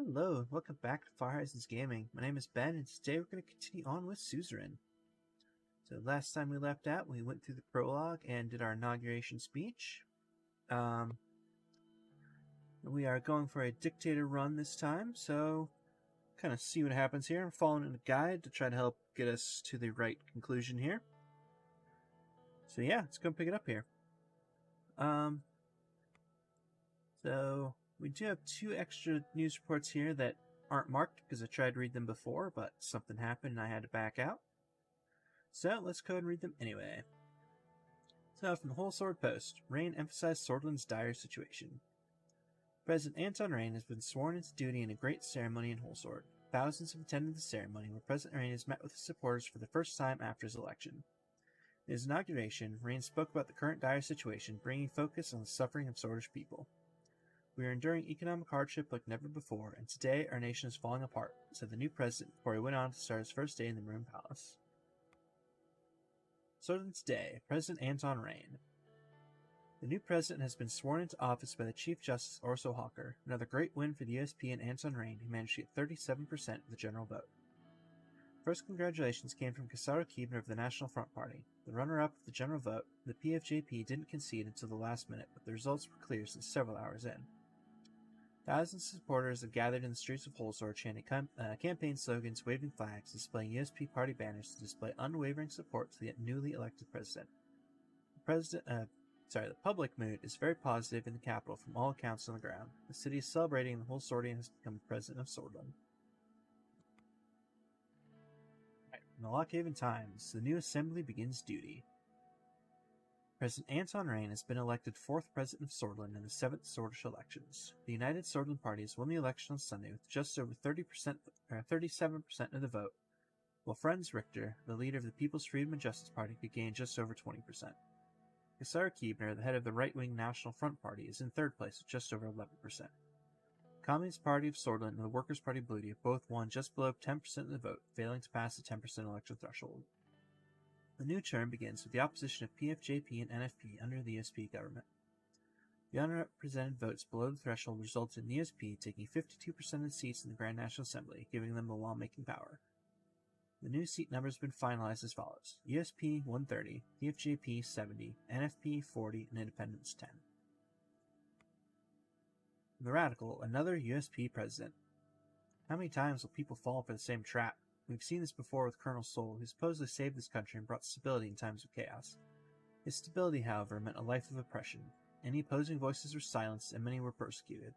Hello, and welcome back to Fire Horizons Gaming. My name is Ben, and today we're going to continue on with Suzerain. So last time we left out, we went through the prologue and did our inauguration speech. We are going for a Dictator run this time, so kind of see what happens here. I'm following a guide to try to help get us to the right conclusion here. So yeah, let's go pick it up here. So we do have two extra news reports here that aren't marked because I tried to read them before, but something happened and I had to back out. So let's go ahead and read them anyway. So from the Whole Sword Post, Rain emphasized Swordland's dire situation. President Anton Rain has been sworn into duty in a great ceremony in Whole Sword. Thousands have attended the ceremony, where President Rain has met with his supporters for the first time after his election. In his inauguration, Rain spoke about the current dire situation, bringing focus on the suffering of Swordish people. We are enduring economic hardship like never before, and today our nation is falling apart, said the new president before he went on to start his first day in the Maroon Palace. Swordland's Day, President Anton Rain. The new president has been sworn into office by the Chief Justice Orso Hawker, another great win for the USP and Anton Rain, who managed to get 37% of the general vote. First congratulations came from Kasaru Keebner of the National Front Party. The runner-up of the general vote, the PFJP didn't concede until the last minute, but the results were clear since several hours in. Thousands of supporters have gathered in the streets of Whole Sword, chanting campaign slogans, waving flags, displaying USP party banners to display unwavering support to the newly elected president. The public mood is very positive in the capital from all accounts on the ground. The city is celebrating, and the whole Swordian has become president of Swordland. From the Lockhaven Times, the new assembly begins duty. President Anton Rain has been elected 4th president of Swordland in the 7th Swordish elections. The United Swordland Party has won the election on Sunday with just over 37% of the vote, while Franz Richter, the leader of the People's Freedom and Justice Party, could gain just over 20%. Kasaru Keebner, the head of the right-wing National Front Party, is in 3rd place with just over 11%. The Communist Party of Swordland and the Workers' Party Bloody have both won just below 10% of the vote, failing to pass the 10% election threshold. The new term begins with the opposition of PFJP and NFP under the USP government. The unrepresented votes below the threshold resulted in the USP taking 52% of the seats in the Grand National Assembly, giving them the lawmaking power. The new seat numbers have been finalized as follows: USP 130, PFJP 70, NFP 40, and Independents 10. The Radical, another USP president. How many times will people fall for the same trap? We've seen this before with Colonel Sol, who supposedly saved this country and brought stability in times of chaos. His stability, however, meant a life of oppression. Any opposing voices were silenced, and many were persecuted.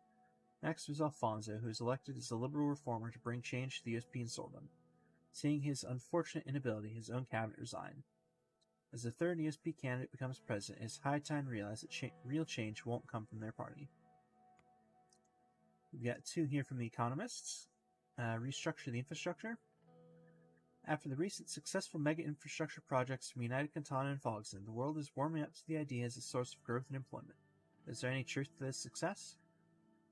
Next was Alfonso, who was elected as a liberal reformer to bring change to the USP and Swordland. Seeing his unfortunate inability, his own cabinet resigned. As the 3rd USP candidate becomes president, it is high time to realize that real change won't come from their party. We've got 2 here from the Economists. Restructure the infrastructure. After the recent successful mega-infrastructure projects from United Cantona and Fogson, the world is warming up to the idea as a source of growth and employment. Is there any truth to this success?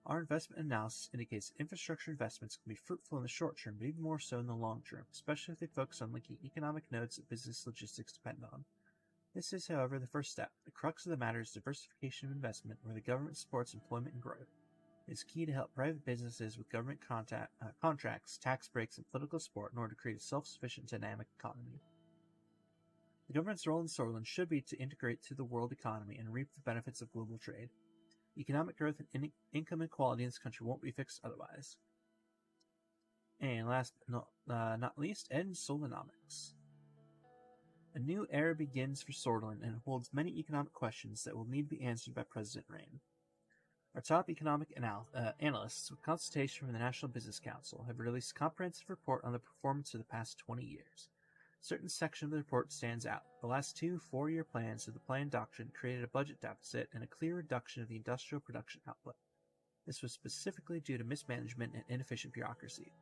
Our investment analysis indicates that infrastructure investments can be fruitful in the short term, but even more so in the long term, especially if they focus on linking economic nodes that business logistics depend on. This is, however, the first step. The crux of the matter is diversification of investment, where the government supports employment and growth. It is key to help private businesses with government contracts, tax breaks, and political support in order to create a self-sufficient, dynamic economy. The government's role in Swordland should be to integrate to the world economy and reap the benefits of global trade. Economic growth and income inequality in this country won't be fixed otherwise. And last but not least, end Solonomics. A new era begins for Swordland, and it holds many economic questions that will need to be answered by President Rain. Our top economic analysts, with consultation from the National Business Council, have released a comprehensive report on the performance of the past 20 years. A certain section of the report stands out. The last 2 4-year plans of the plan doctrine created a budget deficit and a clear reduction of the industrial production output. This was specifically due to mismanagement and inefficient bureaucracy.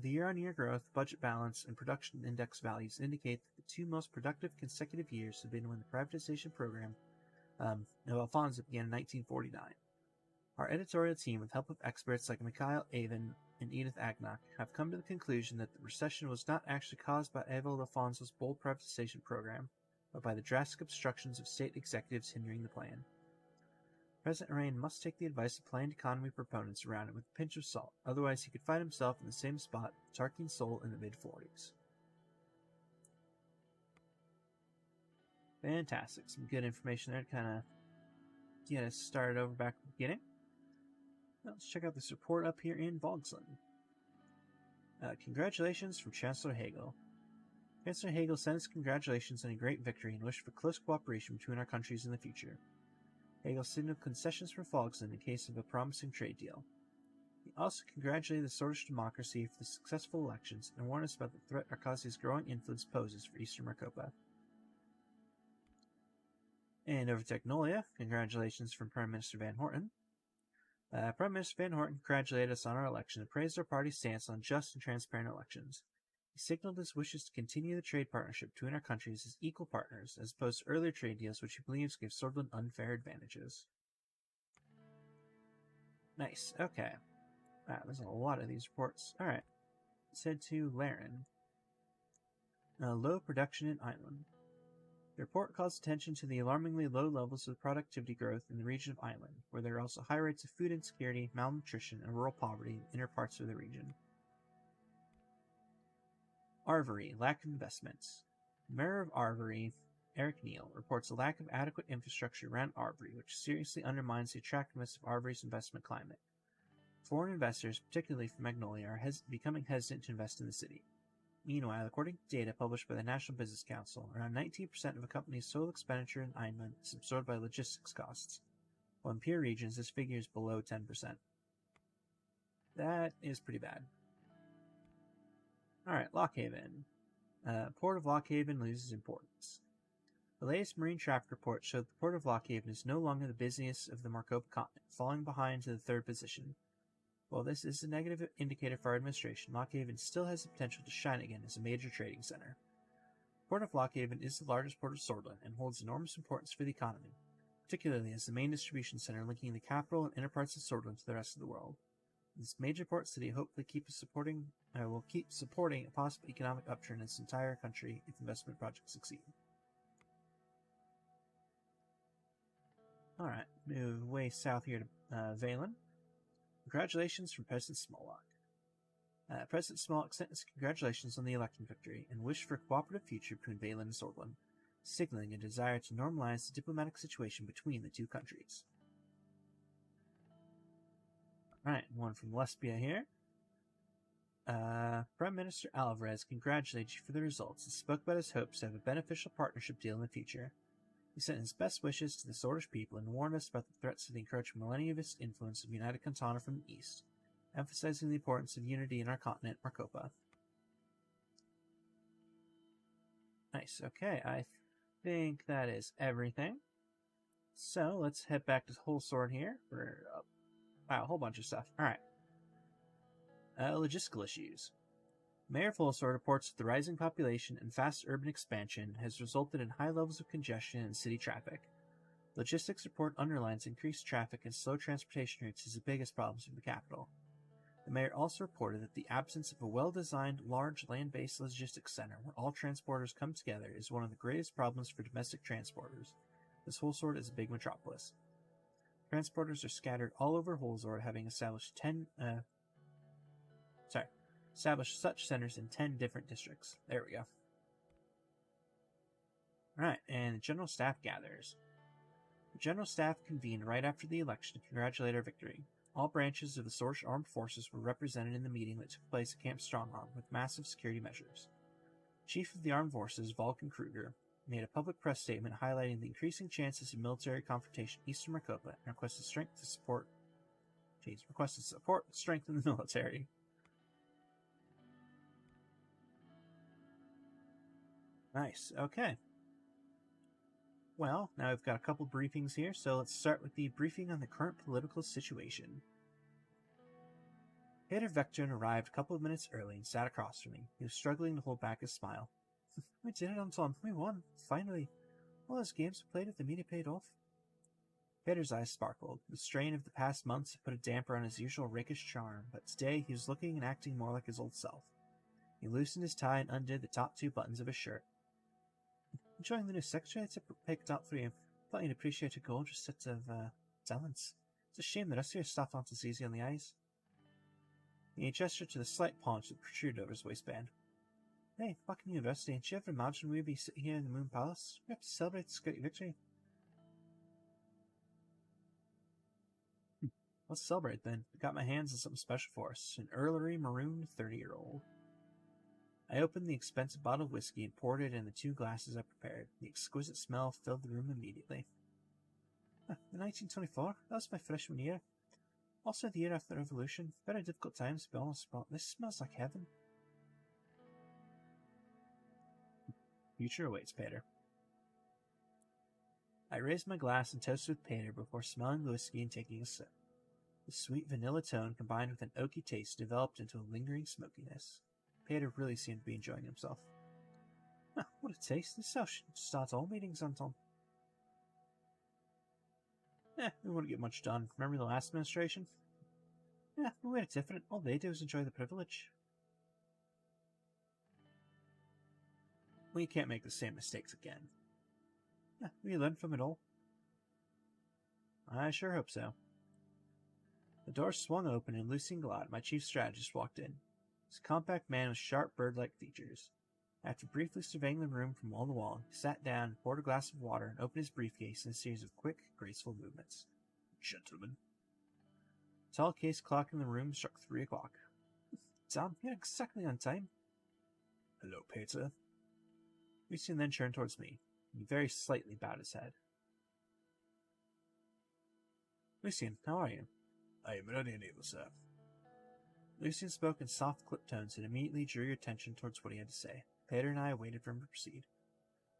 The year-on-year growth, budget balance, and production index values indicate that the 2 most productive consecutive years have been when the privatization program of Alfonso began in 1949. Our editorial team, with help of experts like Mikhail Avin and Edith Agnock, have come to the conclusion that the recession was not actually caused by Evo Alfonso's bold privatization program, but by the drastic obstructions of state executives hindering the plan. President Arain must take the advice of planned economy proponents around him with a pinch of salt, otherwise he could find himself in the same spot with Tarkin's soul in the mid-40s. Fantastic. Some good information there to kind of get us started over back at the beginning. Now let's check out this report up here in Vogsland. Congratulations from Chancellor Hagel. Chancellor Hagel sent his congratulations on a great victory and wished for close cooperation between our countries in the future. Hagel signaled concessions for Vogsland in case of a promising trade deal. He also congratulated the Sordish democracy for the successful elections and warned us about the threat Arcasia's growing influence poses for Eastern Marcopa. And over to Agnolia, congratulations from Prime Minister Van Horten. Prime Minister Van Horten congratulated us on our election and praised our party's stance on just and transparent elections. He signaled his wishes to continue the trade partnership between our countries as equal partners, as opposed to earlier trade deals which he believes give Swordland unfair advantages. Nice, okay. Wow, there's a lot of these reports. Alright, let's head to Laren. Low production in Island. The report calls attention to the alarmingly low levels of productivity growth in the region of Island, where there are also high rates of food insecurity, malnutrition, and rural poverty in inner parts of the region. Arvory, lack of investments. The Mayor of Arvory, Eric Neal, reports a lack of adequate infrastructure around Arvory, which seriously undermines the attractiveness of Arvory's investment climate. Foreign investors, particularly from Magnolia, are becoming hesitant to invest in the city. Meanwhile, according to data published by the National Business Council, around 19% of a company's total expenditure in Island is absorbed by logistics costs, while in peer regions this figure is below 10%. That is pretty bad. Alright, Lockhaven. Port of Lockhaven loses importance. The latest marine traffic report showed the port of Lockhaven is no longer the busiest of the Marcopa continent, falling behind to the third position. While this is a negative indicator for our administration, Lockhaven still has the potential to shine again as a major trading center. The port of Lockhaven is the largest port of Swordland and holds enormous importance for the economy, particularly as the main distribution center linking the capital and inner parts of Swordland to the rest of the world. This major port city hopefully will keep supporting a possible economic upturn in its entire country if investment projects succeed. Alright, move way south here to Valen. Congratulations from President Smalllock. President Smalllock sent his congratulations on the election victory and wished for a cooperative future between Valen and Swordland, signaling a desire to normalize the diplomatic situation between the two countries. Alright, one from Lesbia here. Prime Minister Alvarez congratulated you for the results and spoke about his hopes to have a beneficial partnership deal in the future. He sent his best wishes to the Swordish people and warned us about the threats of the encroaching millennialist influence of United Cantana from the east, emphasizing the importance of unity in our continent, Marcopa. Nice, okay, I think that is everything. So, let's head back to Whole Sword here for, wow, a whole bunch of stuff. Alright. Logistical issues. Mayor Fullsword reports that the rising population and fast urban expansion has resulted in high levels of congestion in city traffic. Logistics report underlines increased traffic and slow transportation routes as the biggest problems in the capital. The mayor also reported that the absence of a well-designed, large land-based logistics center where all transporters come together is one of the greatest problems for domestic transporters. This Wholesword is a big metropolis. Transporters are scattered all over Wholesword, having established such centers in 10 different districts. There we go. Alright, and the General Staff gathers. The General Staff convened right after the election to congratulate our victory. All branches of the Swordsh Armed Forces were represented in the meeting that took place at Camp Strongarm with massive security measures. Chief of the Armed Forces, Vulcan Kruger, made a public press statement highlighting the increasing chances of military confrontation in Eastern Marcopa and requested support strength in the military. Nice, okay. Well, now we've got a couple briefings here, so let's start with the briefing on the current political situation. Peter Vectorn arrived a couple of minutes early and sat across from me. He was struggling to hold back a smile. We did it on time. We won. Finally. All those games we played at the media paid off. Peter's eyes sparkled. The strain of the past months had put a damper on his usual rakish charm, but today he was looking and acting more like his old self. He loosened his tie and undid the top 2 buttons of his shirt. Enjoying the new secretary I picked up for you. Thought you'd appreciate a gorgeous set of Talents. It's a shame the rest of your stuff aren't as easy on the eyes. He gestured to the slight paunch that protruded over his waistband. Hey, back in university, did you ever imagine we'd be sitting here in the Moon Palace? We have to celebrate this great victory. Let's celebrate then. I got my hands on something special for us. An earlery maroon 30-year-old. I opened the expensive bottle of whiskey and poured it in the 2 glasses I prepared. The exquisite smell filled the room immediately. In 1924, that was my freshman year. Also the year after the revolution. Very difficult times, to be honest, but this smells like heaven. Future awaits, Peter. I raised my glass and toasted with Peter before smelling the whiskey and taking a sip. The sweet vanilla tone combined with an oaky taste developed into a lingering smokiness. Peter really seemed to be enjoying himself. What a taste. This house should start all meetings, Anton. We won't get much done. Remember the last administration? We're different. All they do is enjoy the privilege. We can't make the same mistakes again. We learn from it all. I sure hope so. The door swung open and Lucien Glad, my chief strategist, walked in. He was a compact man with sharp bird-like features. After briefly surveying the room from wall to wall, he sat down, poured a glass of water, and opened his briefcase in a series of quick, graceful movements. Gentlemen. The tall case clock in the room struck 3 o'clock. Damn, you're exactly on time. Hello, Peter. Lucien then turned towards me. He very slightly bowed his head. Lucien, how are you? I am ready and able, sir. Lucien spoke in soft, clipped tones and immediately drew your attention towards what he had to say. Peter and I waited for him to proceed.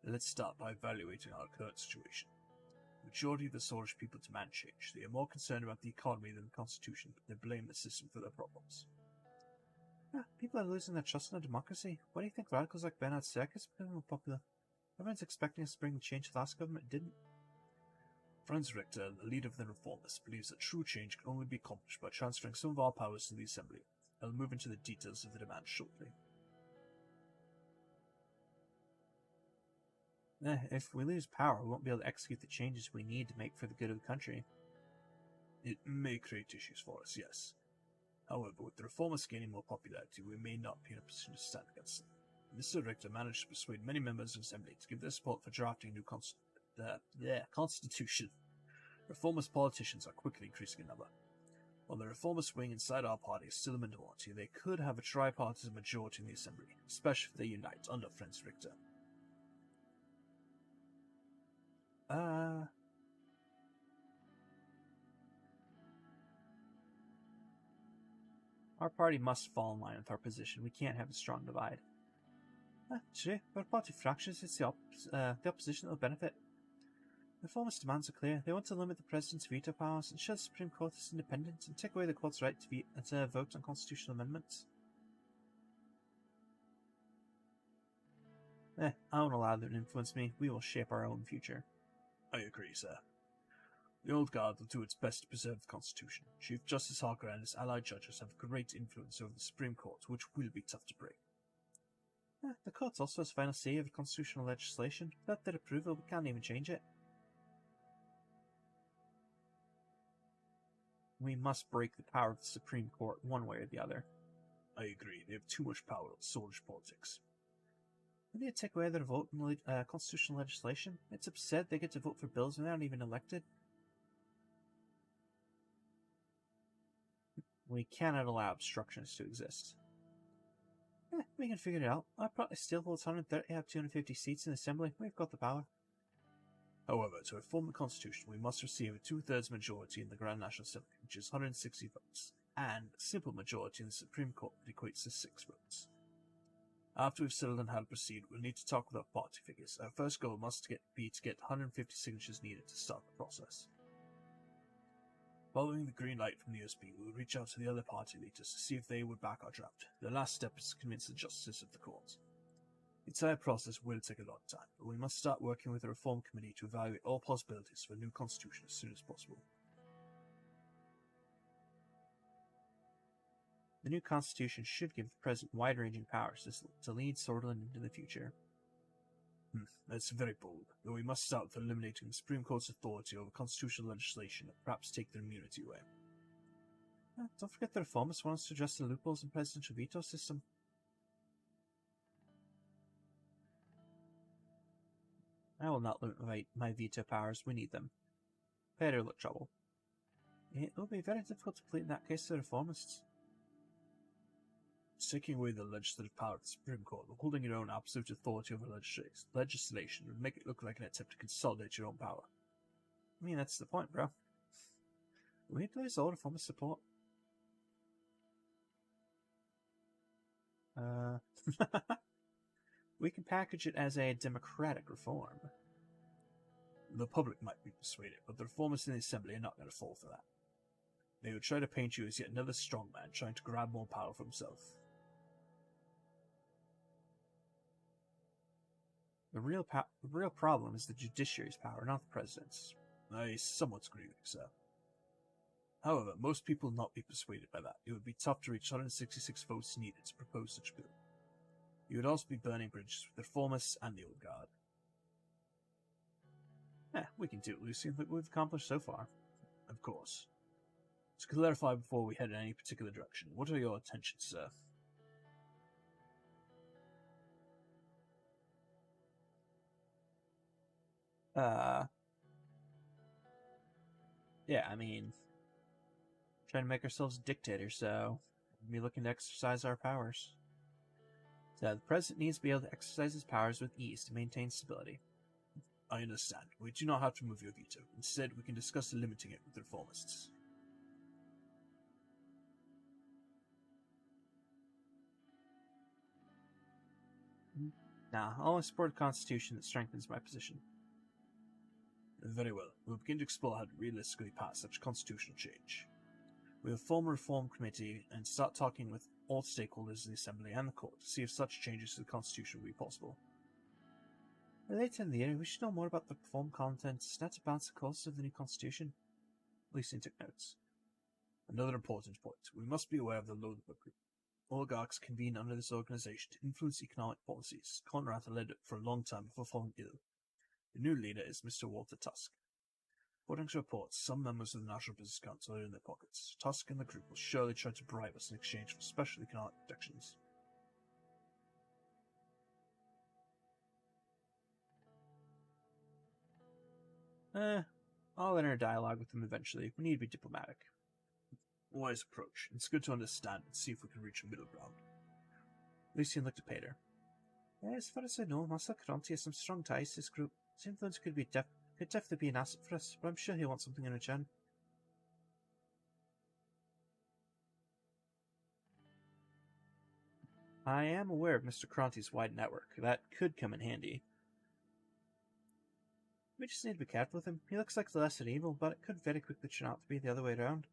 Let's start by evaluating our current situation. The majority of the Swedish people demand change. They are more concerned about the economy than the constitution, but they blame the system for their problems. People are losing their trust in our democracy. Why do you think radicals like Bernhard Serkis become more popular? Everyone's expecting us to bring the change the last government didn't. Franz Richter, the leader of the reformists, believes that true change can only be accomplished by transferring some of our powers to the Assembly. I'll move into the details of the demand shortly. If we lose power, we won't be able to execute the changes we need to make for the good of the country. It may create issues for us, yes. However, with the reformists gaining more popularity, we may not be in a position to stand against them. Mr. Richter managed to persuade many members of the Assembly to give their support for drafting a new constitution. Reformist politicians are quickly increasing in number. While the reformist wing inside our party is still a minority, they could have a tripartisan majority in the Assembly, especially if they unite under Franz Richter. Our party must fall in line with our position. We can't have a strong divide. True. Where party fractures, it's the opposition that will benefit. Reformist demands are clear. They want to limit the president's veto powers, ensure the Supreme Court is independent, and take away the court's right to vote on constitutional amendments. I won't allow them to influence me. We will shape our own future. I agree, sir. The old guard will do its best to preserve the Constitution. Chief Justice Harker and his allied judges have great influence over the Supreme Court, which will be tough to break. The court also has final say over constitutional legislation. Without their approval, we can't even change it. We must break the power of the Supreme Court one way or the other. I agree. They have too much power in Swedish politics. We need to take away their vote in constitutional legislation. It's absurd they get to vote for bills when they aren't even elected. We cannot allow obstructions to exist. We can figure it out. Our party still holds 130 out of 250 seats in the Assembly. We've got the power. However, to reform the Constitution, we must receive a 2/3 majority in the Grand National Assembly, which is 160 votes, and a simple majority in the Supreme Court that equates to 6 votes. After we've settled on how to proceed, we'll need to talk with our party figures. Our first goal must be to get 150 signatures needed to start the process. Following the green light from the USB, we'll reach out to the other party leaders to see if they would back our draft. The last step is to convince the justices of the court. The entire process will take a long time, but we must start working with the Reform Committee to evaluate all possibilities for a new constitution as soon as possible. The new constitution should give the president wide-ranging powers to lead Sordland into the future. That's very bold, though we must start with eliminating the Supreme Court's authority over constitutional legislation and perhaps take their immunity away. Don't forget the reformists want us to address the loopholes in the presidential veto system. I will not limit my veto powers. We need them. Better look trouble. It will be very difficult to plead in that case to the reformists. Taking away the legislative power of the Supreme Court and holding your own absolute authority over legislation would make it look like an attempt to consolidate your own power. I mean, that's the point, bro. We need to lose all reformist support. We can package it as a democratic reform. The public might be persuaded, but the reformers in the Assembly are not going to fall for that. They would try to paint you as yet another strongman trying to grab more power for himself. The real problem is the judiciary's power, not the president's. I somewhat agree with you, sir. However, most people will not be persuaded by that. It would be tough to reach 166 votes needed to propose such a bill. You would also be burning bridges with the reformists and the old guard. We can do it, Lucian. Look what we've accomplished so far. Of course. To clarify before we head in any particular direction, what are your intentions, sir? Yeah, I mean, trying to make ourselves a dictator, so we'll be looking to exercise our powers. So the president needs to be able to exercise his powers with ease to maintain stability. I understand. We do not have to remove your veto. Instead, we can discuss limiting it with the reformists. Nah, I'll only support a constitution that strengthens my position. Very well. We'll begin to explore how to realistically pass such constitutional change. We will form a reform committee and start talking with all stakeholders in the Assembly and the Court to see if such changes to the Constitution will be possible. Later in the year, we should know more about the reform contents, not to balance the costs of the new Constitution. Lucian took notes. Another important point. We must be aware of the Lodenberg Group. Oligarchs convene under this organization to influence economic policies. Conrad led it for a long time before falling ill. The new leader is Mr. Walter Tusk. According to reports, some members of the National Business Council are in their pockets. Tusk and the group will surely try to bribe us in exchange for special economic protections. I'll enter a dialogue with them eventually. We need to be diplomatic. Wise approach. It's good to understand and see if we can reach a middle ground. Lucian looked at Pater. As far as I know, Master Caronti has some strong ties to this group. His influence could definitely be an asset for us, but I'm sure he'll want something in return. I am aware of Mr. Caronti's wide network. That could come in handy. We just need to be careful with him. He looks like the lesser evil, but it could very quickly turn out to be the other way around.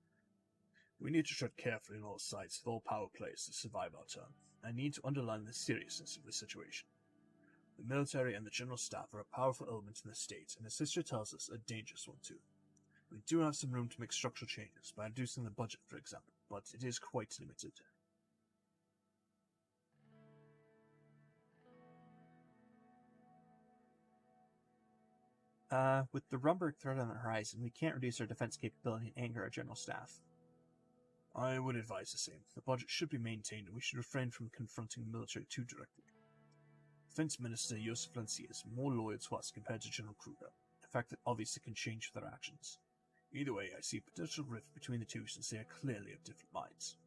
We need to tread carefully on all sides with all power plays to survive our turn. I need to underline the seriousness of the situation. The military and the general staff are a powerful element in the state, and as history tells us, a dangerous one too. We do have some room to make structural changes by reducing the budget, for example, but it is quite limited. With the Rumberg threat on the horizon, we can't reduce our defense capability and anger our general staff. I would advise the same. The budget should be maintained, and we should refrain from confronting the military too directly. Defense Minister Josef Lenzi is more loyal to us compared to General Kruger, a fact that obviously can change with their actions. Either way, I see a potential rift between the two since they are clearly of different minds.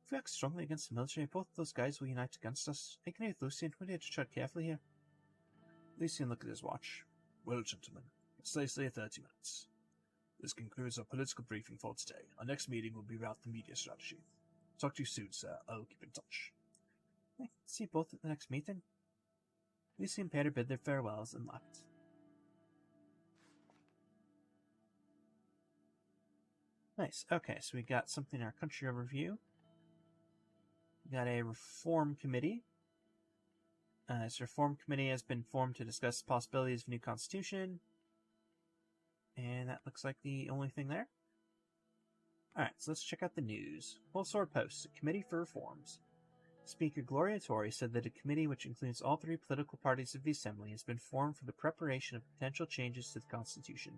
If we act strongly against the military, both of those guys will unite against us. I agree with Lucian. We need to tread carefully here. Lucian looked at his watch. Well, gentlemen, precisely 30 minutes. This concludes our political briefing for today. Our next meeting will be about the media strategy. Talk to you soon, sir. I'll keep in touch. See you both at the next meeting. Lucy and Pater bid their farewells and left. Nice. Okay, so we got something in our country overview. We got a reform committee. This reform committee has been formed to discuss possibilities of a new constitution. And that looks like the only thing there. Alright, so let's check out the news. Full Sword Post, a committee for reforms. Speaker Gloria Torrey said that a committee which includes all three political parties of the Assembly has been formed for the preparation of potential changes to the Constitution.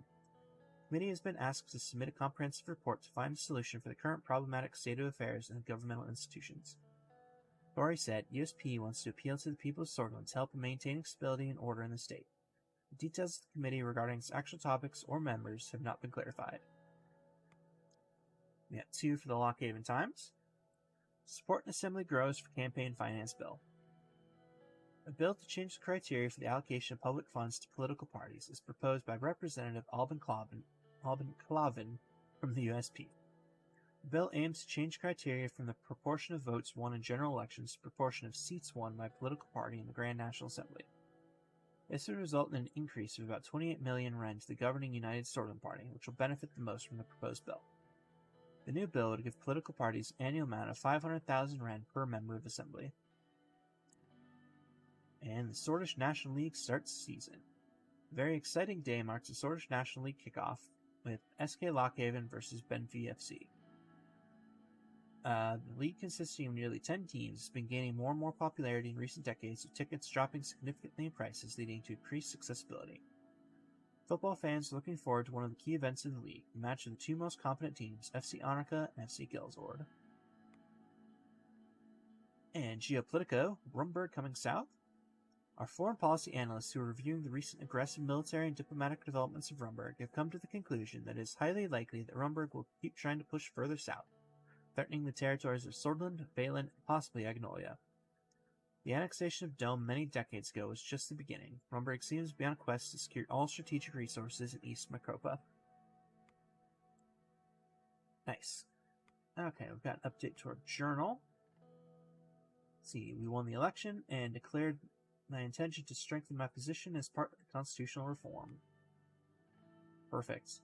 The committee has been asked to submit a comprehensive report to find a solution for the current problematic state of affairs in the governmental institutions. Torrey said USP wants to appeal to the people of Sortland to help in maintaining stability and order in the state. The details of the committee regarding its actual topics or members have not been clarified. We got 2 for the Lockhaven Times. Support in Assembly grows for campaign finance bill. A bill to change the criteria for the allocation of public funds to political parties is proposed by Representative Alban Clavin from the USP. The bill aims to change criteria from the proportion of votes won in general elections to the proportion of seats won by a political party in the Grand National Assembly. This would result in an increase of about 28 million Ren to the governing United Sortland Party, which will benefit the most from the proposed bill. The new bill would give political parties an annual amount of 500,000 Ren per member of Assembly. And the Sortish National League starts the season. A very exciting day marks the Sortish National League kickoff with SK Lockhaven versus Benfi FC. The league, consisting of nearly 10 teams, has been gaining more and more popularity in recent decades, with tickets dropping significantly in prices, leading to increased accessibility. Football fans are looking forward to one of the key events of the league, the match of the 2 most competent teams, FC Anarcha and FC Gilsord. And Geopolitico, Rumburg coming south. Our foreign policy analysts who are reviewing the recent aggressive military and diplomatic developments of Rumburg have come to the conclusion that it is highly likely that Rumburg will keep trying to push further south, threatening the territories of Sortland, Valen, and possibly Agnolia. The annexation of Dome many decades ago was just the beginning. Rumburg seems to be on a quest to secure all strategic resources in East Macropa. Nice. Okay, we've got an update to our journal. Let's see, we won the election and declared my intention to strengthen my position as part of the constitutional reform. Perfect.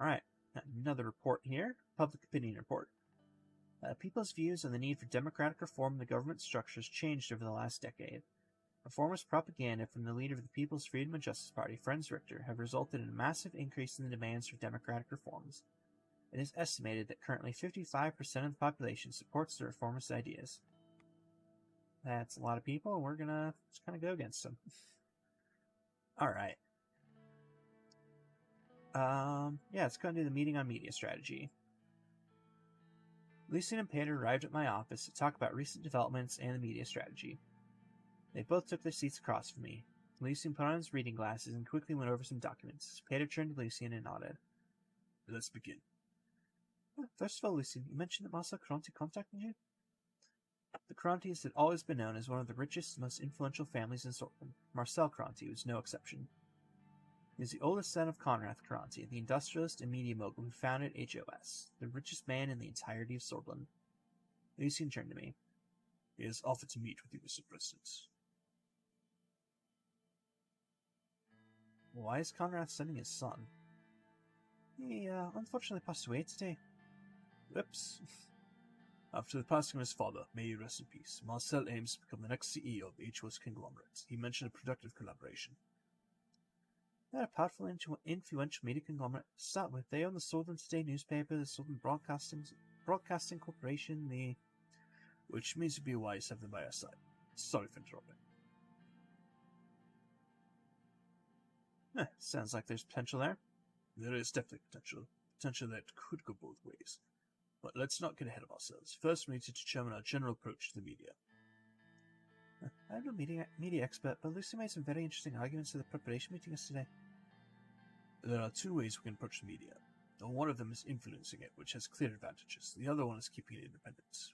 Alright, another report here. Public opinion report. People's views on the need for democratic reform in the government structures changed over the last decade. Reformist propaganda from the leader of the People's Freedom and Justice Party, Franz Richter, have resulted in a massive increase in the demands for democratic reforms. It is estimated that currently 55% of the population supports the reformist ideas. That's a lot of people, and we're gonna just kind of go against them. Alright. Yeah, let's go and do the meeting on media strategy. Lucian and Peter arrived at my office to talk about recent developments and the media strategy. They both took their seats across from me. Lucian put on his reading glasses and quickly went over some documents. Peter turned to Lucian and nodded. Let's begin. First of all, Lucian, you mentioned that Marcel Cronti contacted you? The Crontis had always been known as one of the richest and most influential families in Sortland. Marcel Cronti was no exception. He is the oldest son of Conrad Cronti, the industrialist and media mogul who founded HOS, the richest man in the entirety of Sortland. Lucian turned to me. He has offered to meet with you, Mr. President. Why is Conrad sending his son? He, unfortunately passed away today. Whoops. After the passing of his father, may he rest in peace, Marcel aims to become the next CEO of HOS conglomerate. He mentioned a productive collaboration. They're a powerful, influential media conglomerate to start with. They own the Sortland Today newspaper, the Sortland Broadcasting Corporation, the... Which means it'd be wise to have them by our side. Sorry for interrupting. Sounds like there's potential there. There is definitely potential. Potential that could go both ways. But let's not get ahead of ourselves. First, we need to determine our general approach to the media. I'm no media expert, but Lucy made some very interesting arguments at the preparation meeting yesterday. There are 2 ways we can approach the media. One of them is influencing it, which has clear advantages. The other one is keeping it independent.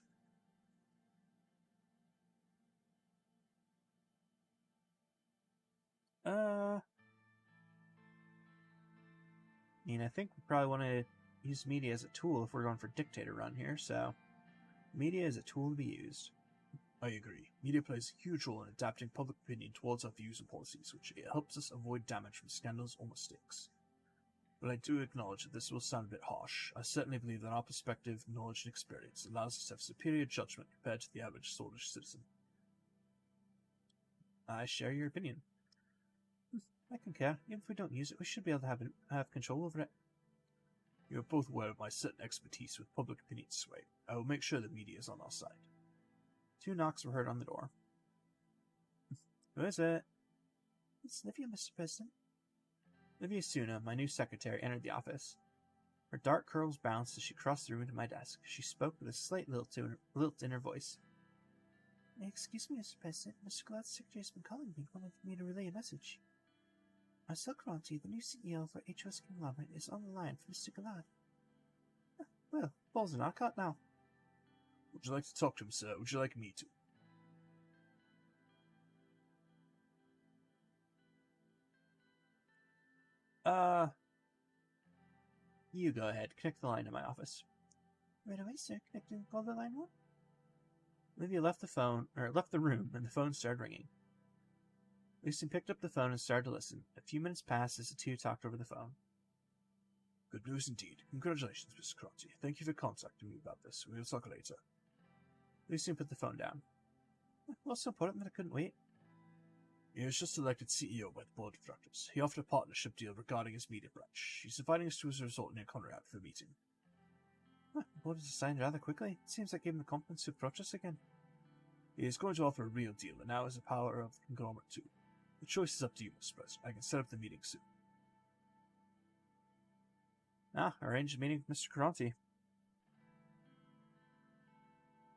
I think we probably want to use media as a tool if we're going for Dictator run here, so media is a tool to be used. I agree. Media plays a huge role in adapting public opinion towards our views and policies, which helps us avoid damage from scandals or mistakes. But I do acknowledge that this will sound a bit harsh. I certainly believe that our perspective, knowledge, and experience allows us to have superior judgment compared to the average Sortish citizen. I share your opinion. I concur. Even if we don't use it, we should be able to have control over it. You are both aware of my certain expertise with public opinion sway. I will make sure the media is on our side. 2 knocks were heard on the door. Who is it? It's Livia, Mr. President. Livia Suna, my new secretary, entered the office. Her dark curls bounced as she crossed the room to my desk. She spoke with a slight lilt in her voice. Excuse me, Mr. President. Mr. Galad's secretary has been calling me, wanting me to relay a message. Marcel Cronty, the new CEO for HOS Conglomerate, is on the line for Mr. Galad. Well, balls in our court now. Would you like to talk to him, sir? Would you like me to? You go ahead. Connect the line to my office. Right away, sir. Connecting call the line 1. Olivia left the room, and the phone started ringing. Lucian picked up the phone and started to listen. A few minutes passed as the two talked over the phone. Good news indeed. Congratulations, Mr. Cronty. Thank you for contacting me about this. We will talk later. Lucian put the phone down. Well, so important that I couldn't wait. He was just elected CEO by the board of directors. He offered a partnership deal regarding his media branch. He's inviting us to his resort near Conrad for a meeting. The board has decided rather quickly. It seems like gave him the confidence to approach us again. He is going to offer a real deal, and now has the power of the conglomerate too. The choice is up to you, Mr. President. I can set up the meeting soon. Arrange a meeting with Mr. Cronty.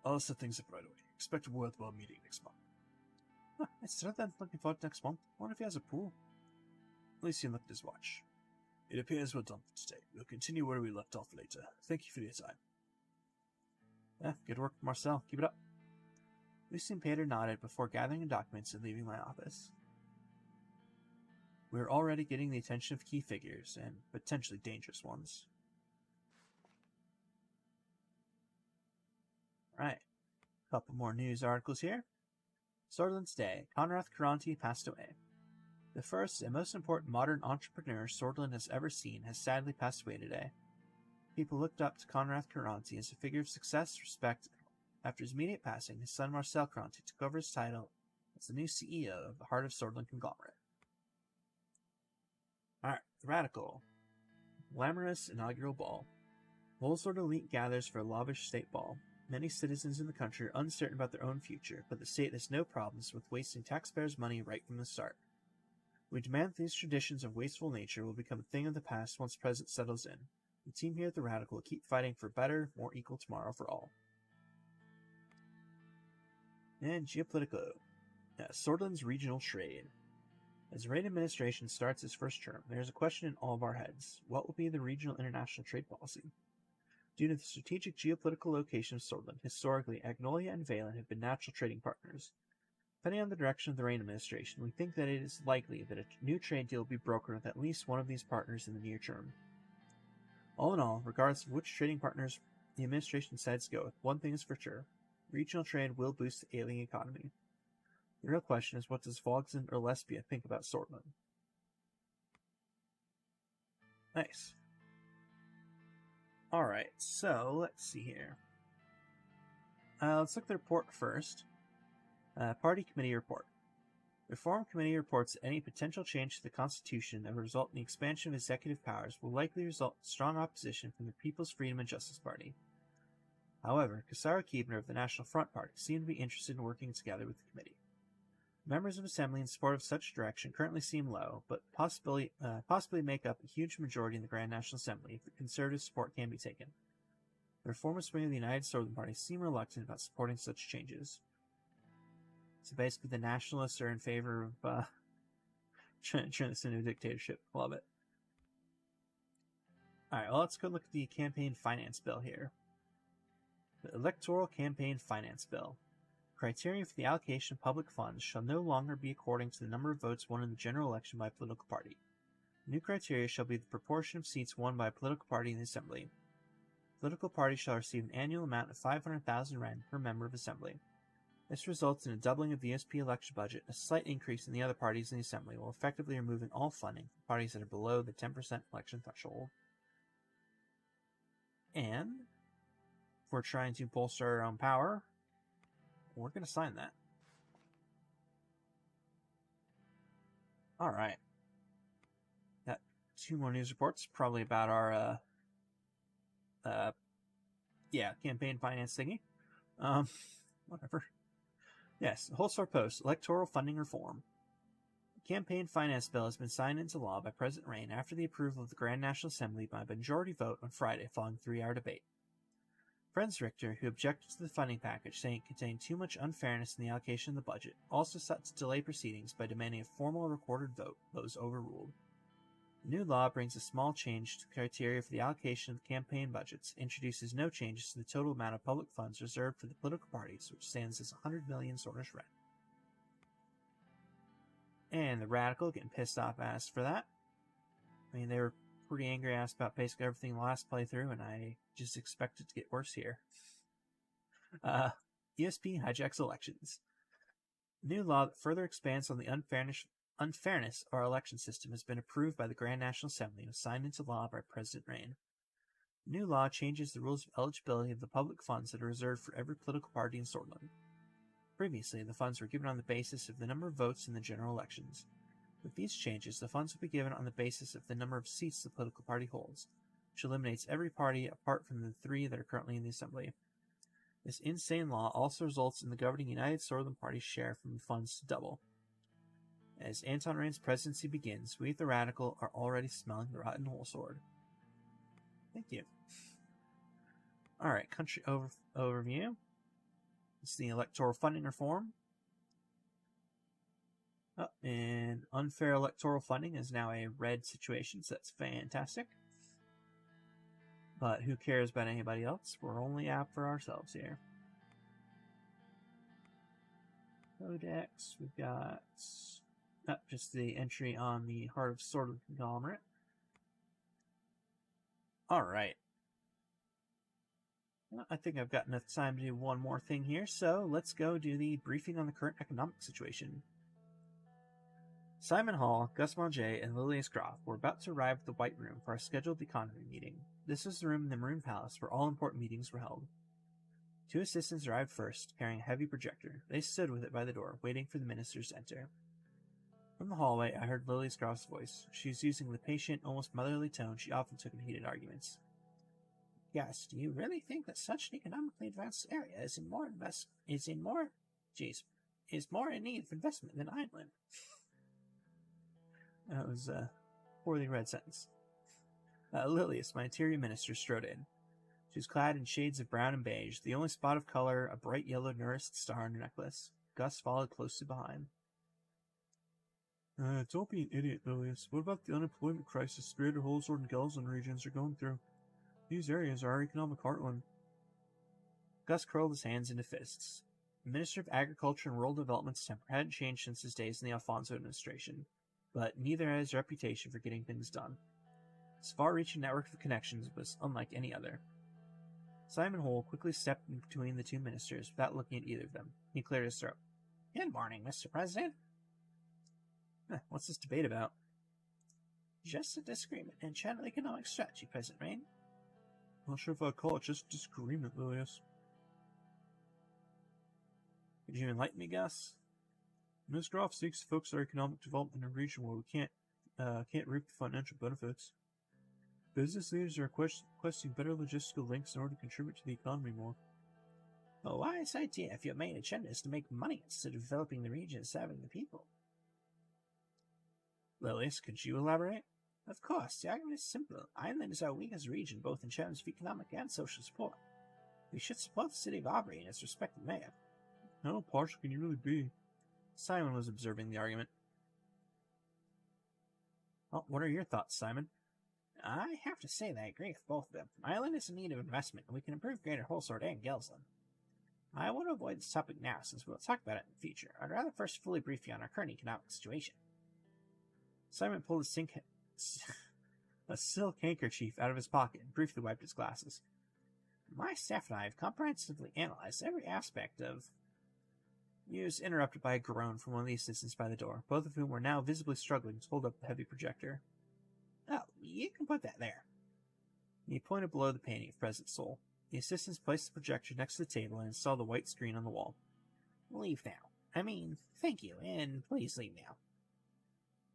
I'll set things up right away. Expect a worthwhile meeting next month. It's still then. Looking forward to next month. I wonder if he has a pool. Lucian looked at his watch. It appears we're done for today. We'll continue where we left off later. Thank you for your time. Good work, Marcel. Keep it up. Lucian paid or nodded before gathering the documents and leaving my office. We were already getting the attention of key figures, and potentially dangerous ones. Right. Couple more news articles here. Swordland's Day. Conrath Caranti passed away. The first and most important modern entrepreneur Swordland has ever seen has sadly passed away today. People looked up to Conrath Caranti as a figure of success, respect. After his immediate passing, his son Marcel Caranti took over his title as the new CEO of the Heart of Swordland conglomerate. Alright, the Radical. Glamorous inaugural ball. Whole sort of elite gathers for a lavish state ball. Many citizens in the country are uncertain about their own future, but the state has no problems with wasting taxpayers' money right from the start. We demand these traditions of wasteful nature will become a thing of the past once the present settles in. The team here at the Radical will keep fighting for a better, more equal tomorrow for all. And geopolitical. Swordland's regional trade. As the Rain administration starts its first term, there is a question in all of our heads. What will be the regional international trade policy? Due to the strategic geopolitical location of Swordland, historically, Agnolia and Valen have been natural trading partners. Depending on the direction of the Rain administration, we think that it is likely that a new trade deal will be brokered with at least one of these partners in the near term. All in all, regardless of which trading partners the administration decides to go with, one thing is for sure. Regional trade will boost the ailing economy. The real question is, what does Vogsund or Lesbia think about Swordland? Nice. Alright, so let's see here. Let's look at the report first. Party Committee Report. Reform Committee reports that any potential change to the Constitution that would result in the expansion of executive powers will likely result in strong opposition from the People's Freedom and Justice Party. However, Kasara Keebner of the National Front Party seem to be interested in working together with the committee. Members of Assembly in support of such direction currently seem low, but possibly make up a huge majority in the Grand National Assembly if the Conservative support can be taken. The reformist wing of the United Swordland Party seem reluctant about supporting such changes. So basically the Nationalists are in favor of trying to turn this into a dictatorship. Love it. Alright, well, let's go look at the campaign finance bill here. The Electoral Campaign Finance Bill. Criteria for the allocation of public funds shall no longer be according to the number of votes won in the general election by a political party. The new criteria shall be the proportion of seats won by a political party in the Assembly. Political parties shall receive an annual amount of 500,000 rand per member of Assembly. This results in a doubling of the USP election budget, a slight increase in the other parties in the Assembly, while effectively removing all funding for parties that are below the 10% election threshold. And if we're trying to bolster our own power, we're going to sign that. Alright. Got 2 more news reports, probably about our campaign finance thingy. Whatever. Yes, whole store post, electoral funding reform. The campaign finance bill has been signed into law by President Rain after the approval of the Grand National Assembly by a majority vote on Friday following a 3-hour debate. Friends Richter, who objected to the funding package, saying it contained too much unfairness in the allocation of the budget, also sought to delay proceedings by demanding a formal recorded vote, but was overruled. The new law brings a small change to the criteria for the allocation of the campaign budgets, introduces no changes to the total amount of public funds reserved for the political parties, which stands as 100 million Sornish Ren. And the Radical getting pissed off ass for that. I mean, they were pretty angry ass about basically everything in the last playthrough, and I just expect it to get worse here. ESP hijacks elections. New law that further expands on the unfairness of our election system has been approved by the Grand National Assembly and was signed into law by President Rain. The new law changes the rules of eligibility of the public funds that are reserved for every political party in Swordland. Previously, the funds were given on the basis of the number of votes in the general elections. With these changes, the funds will be given on the basis of the number of seats the political party holds, which eliminates every party apart from the 3 that are currently in the Assembly. This insane law also results in the governing United Swordland Party's share from the funds to double. As Anton Rain's presidency begins, we, the Radical, are already smelling the rotten whole sword. Thank you. Alright, country overview. It's the electoral funding reform. And unfair electoral funding is now a red situation, so that's fantastic. But who cares about anybody else? We're only out for ourselves here. Codex, we've got just the entry on the Heart of Sword Conglomerate. Alright. Well, I think I've got enough time to do one more thing here, so let's go do the briefing on the current economic situation. Simon Hall, Gus Manger, and Lilius Groff were about to arrive at the White Room for our scheduled economy meeting. This was the room in the Maroon Palace where all important meetings were held. 2 assistants arrived first, carrying a heavy projector. They stood with it by the door, waiting for the ministers to enter. From the hallway, I heard Lilius Groff's voice. She was using the patient, almost motherly tone she often took in heated arguments. Gus, do you really think that such an economically advanced area is more in need of investment than Ireland? That was a poorly read sentence. Lilius, my interior minister, strode in. She was clad in shades of brown and beige, the only spot of color a bright yellow nourished star on her necklace. Gus followed closely behind. Don't be an idiot, Lilius. What about the unemployment crisis greater Holsword and Gelson regions are going through? These areas are our economic heartland. Gus curled his hands into fists. The Minister of Agriculture and Rural Development's temper hadn't changed since his days in the Alfonso administration, but neither had his reputation for getting things done. His far-reaching network of connections was unlike any other. Simon Hole quickly stepped in between the 2 ministers without looking at either of them. He cleared his throat. Good morning, Mr. President. What's this debate about? Just a disagreement in general economic strategy, President Rain. Not sure if I'd call it just disagreement, Lilius. Could you enlighten me, Gus? Ms. Groff seeks to focus our economic development in a region where we can't reap the financial benefits. Business leaders are requesting better logistical links in order to contribute to the economy more. A wise idea if your main agenda is to make money instead of developing the region and serving the people. Lilius, could you elaborate? Of course, the argument is simple. Ireland is our weakest region, both in terms of economic and social support. We should support the city of Aubrey and its respected mayor. How partial can you really be? Simon was observing the argument. Well, what are your thoughts, Simon? I have to say that I agree with both of them. Ireland is in need of investment, and we can improve Greater Holsword and Gelsland. I want to avoid this topic now, since we'll talk about it in the future. I'd rather first fully brief you on our current economic situation. Simon pulled a silk handkerchief out of his pocket and briefly wiped his glasses. My staff and I have comprehensively analyzed every aspect of... He was interrupted by a groan from one of the assistants by the door, both of whom were now visibly struggling to hold up the heavy projector. Oh, you can put that there. He pointed below the painting of President Soul. The assistants placed the projector next to the table and installed the white screen on the wall. Leave now. Thank you, and please leave now.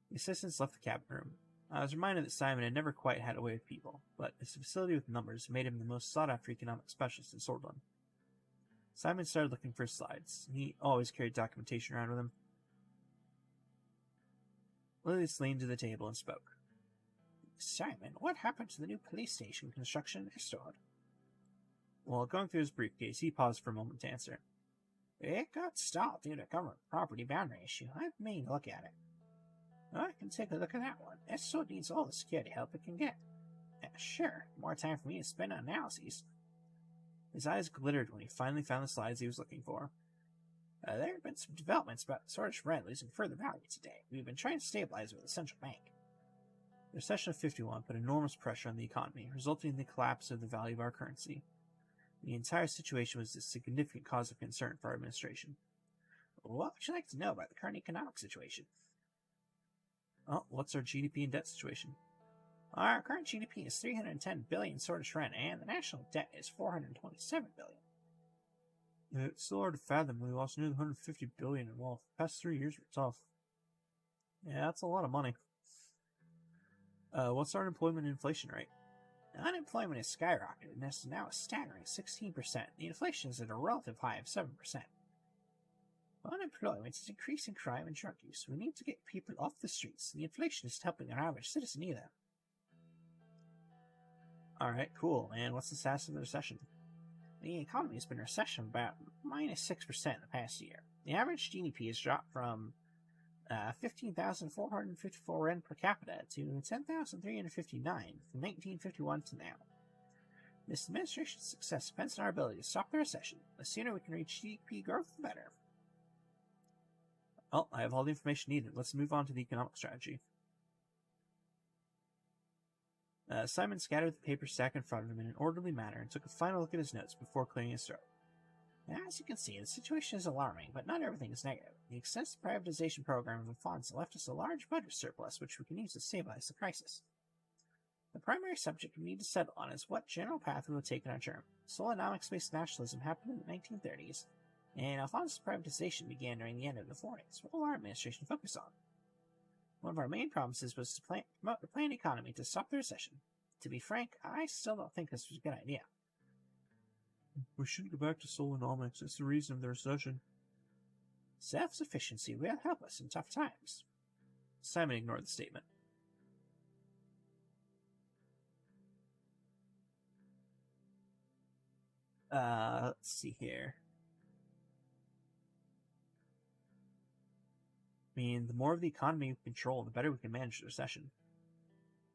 The assistants left the cabin room. I was reminded that Simon had never quite had a way with people, but his facility with numbers made him the most sought-after economic specialist in Sordon. Simon started looking for his slides. He always carried documentation around with him. Lilius leaned to the table and spoke. Simon, what happened to the new police station construction in Estord? While going through his briefcase, he paused for a moment to answer. It got stalled due to government property boundary issue. I've been meaning to look at it. I can take a look at that one. Estord needs all the security help it can get. Sure, more time for me to spend on analyses. His eyes glittered when he finally found the slides he was looking for. There have been some developments about Suzerain losing further value today. We've been trying to stabilize it with the central bank. The recession of 51 put enormous pressure on the economy, resulting in the collapse of the value of our currency. The entire situation was a significant cause of concern for our administration. What would you like to know about the current economic situation? Well, what's our GDP and debt situation? Our current GDP is 310 billion Suzerain, and the national debt is 427 billion. It's still hard to fathom. We lost nearly 150 billion in wealth. The past 3 years were tough. Yeah, that's a lot of money. What's our unemployment and inflation rate? Unemployment has skyrocketed and is now a staggering 16%. The inflation is at a relative high of 7%. Unemployment is increasing crime and drug use. We need to get people off the streets. The inflation isn't helping our average citizen either. Alright, cool. And what's the status of the recession? The economy has been in recession about -6% in the past year. The average GDP has dropped from 15,454 yen per capita to 10,359 from 1951 to now. This administration's success depends on our ability to stop the recession. The sooner we can reach GDP growth, the better. Well, I have all the information needed. Let's move on to the economic strategy. Simon scattered the paper stack in front of him in an orderly manner and took a final look at his notes before clearing his throat. As you can see, the situation is alarming, but not everything is negative. The extensive privatization program of Alfonso left us a large budget surplus, which we can use to stabilize the crisis. The primary subject we need to settle on is what general path we will take in our term. Solonomics-based nationalism happened in the 1930s, and Alfonso's privatization began during the end of the 40s. What will our administration focus on? One of our main promises was to promote a planned economy to stop the recession. To be frank, I still don't think this was a good idea. We shouldn't go back to Solonomics. It's the reason of the recession. Self-sufficiency will help us in tough times. Simon ignored the statement. Let's see here. I mean, the more of the economy we control, the better we can manage the recession.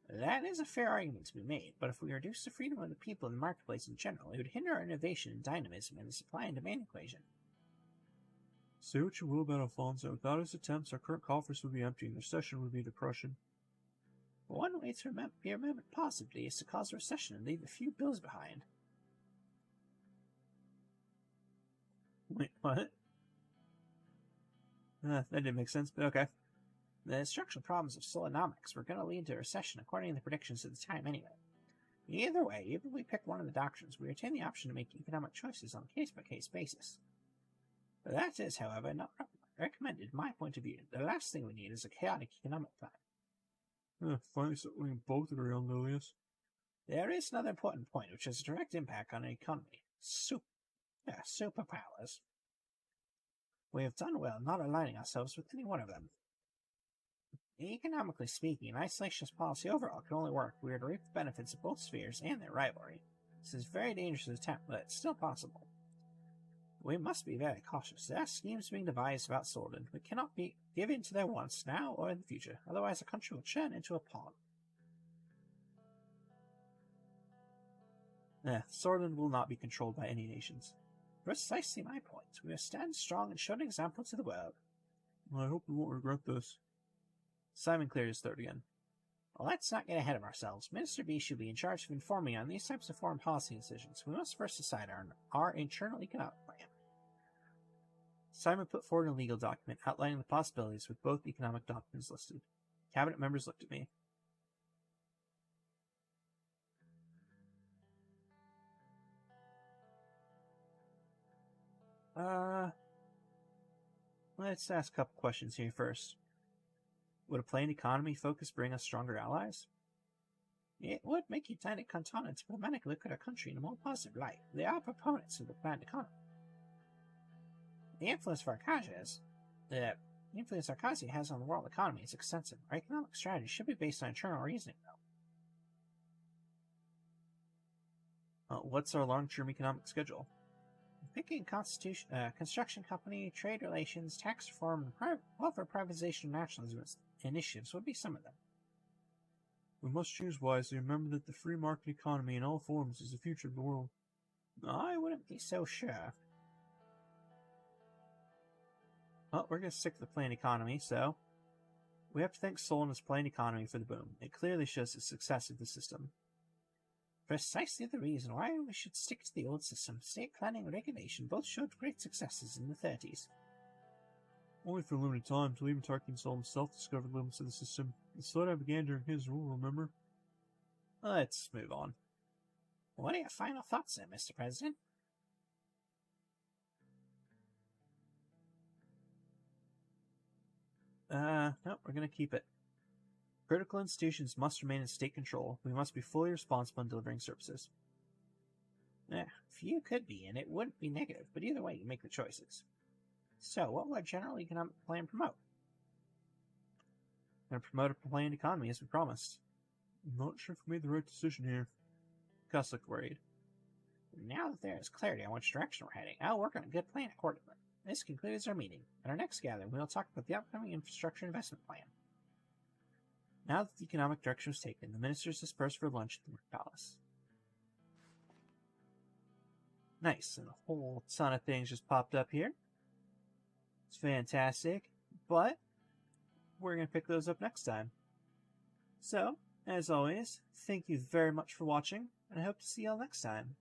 That is a fair argument to be made, but if we reduce the freedom of the people in the marketplace in general, it would hinder our innovation and dynamism in the supply and demand equation. Say what you will about Alfonso, without his attempts, our current coffers would be empty and the recession would be depression. One way to be remembered positively is to cause a recession and leave a few bills behind. Wait, what? That didn't make sense, but okay. The structural problems of Solonomics were going to lead to a recession according to the predictions at the time anyway. Either way, even if we pick one of the doctrines, we retain the option to make economic choices on a case-by-case basis. But that is, however, not recommended in my point of view. The last thing we need is a chaotic economic plan. Finally something we can both agree on, Lilius. There is another important point, which has a direct impact on an economy. Superpowers. We have done well not aligning ourselves with any one of them. Economically speaking, an isolationist policy overall can only work if we are to reap the benefits of both spheres and their rivalry. This is a very dangerous attempt, but it's still possible. We must be very cautious. There are schemes being devised about Sordon. We cannot give in to their wants now or in the future, otherwise the country will churn into a pawn. Sordon will not be controlled by any nations. Precisely my point. We will stand strong and show an example to the world. I hope we won't regret this. Simon cleared his throat again. Well, let's not get ahead of ourselves. Minister B should be in charge of informing on these types of foreign policy decisions. We must first decide our internal economic plan. Simon put forward a legal document outlining the possibilities with both economic doctrines listed. Cabinet members looked at me. Let's ask a couple questions here first. Would a planned economy focus bring us stronger allies? It would make United Cantona to dramatically look at our country in a more positive light. They are proponents of the planned economy. The influence Arcasia has on the world economy is extensive. Our economic strategy should be based on internal reasoning, though. What's our long-term economic schedule? Picking construction company, trade relations, tax reform, and welfare privatization and nationalism initiatives would be some of them. We must choose wisely. Remember that the free market economy in all forms is the future of the world. I wouldn't be so sure. Well, we're going to stick to the planned economy, so we have to thank Sol and his planned economy for the boom. It clearly shows the success of the system. Precisely the reason why we should stick to the old system. State planning and regulation both showed great successes in the 30s. Only for a limited time, till even Tarkin Sol himself discovered limits of the system. The slowdown began during his rule, remember? Let's move on. What are your final thoughts then, Mr. President? No, we're going to keep it. Critical institutions must remain in state control. We must be fully responsible in delivering services. Few could be, and it wouldn't be negative, but either way, you make the choices. So, what will our general economic plan promote? We're going to promote a planned economy as we promised. I'm not sure if we made the right decision here. Gus looked worried. Now that there is clarity on which direction we're heading, I'll work on a good plan accordingly. This concludes our meeting. At our next gathering, we will talk about the upcoming infrastructure investment plan. Now that the economic direction was taken, the ministers dispersed for lunch at the Merc Palace. Nice, and a whole ton of things just popped up here. It's fantastic, but we're going to pick those up next time. So, as always, thank you very much for watching, and I hope to see you all next time.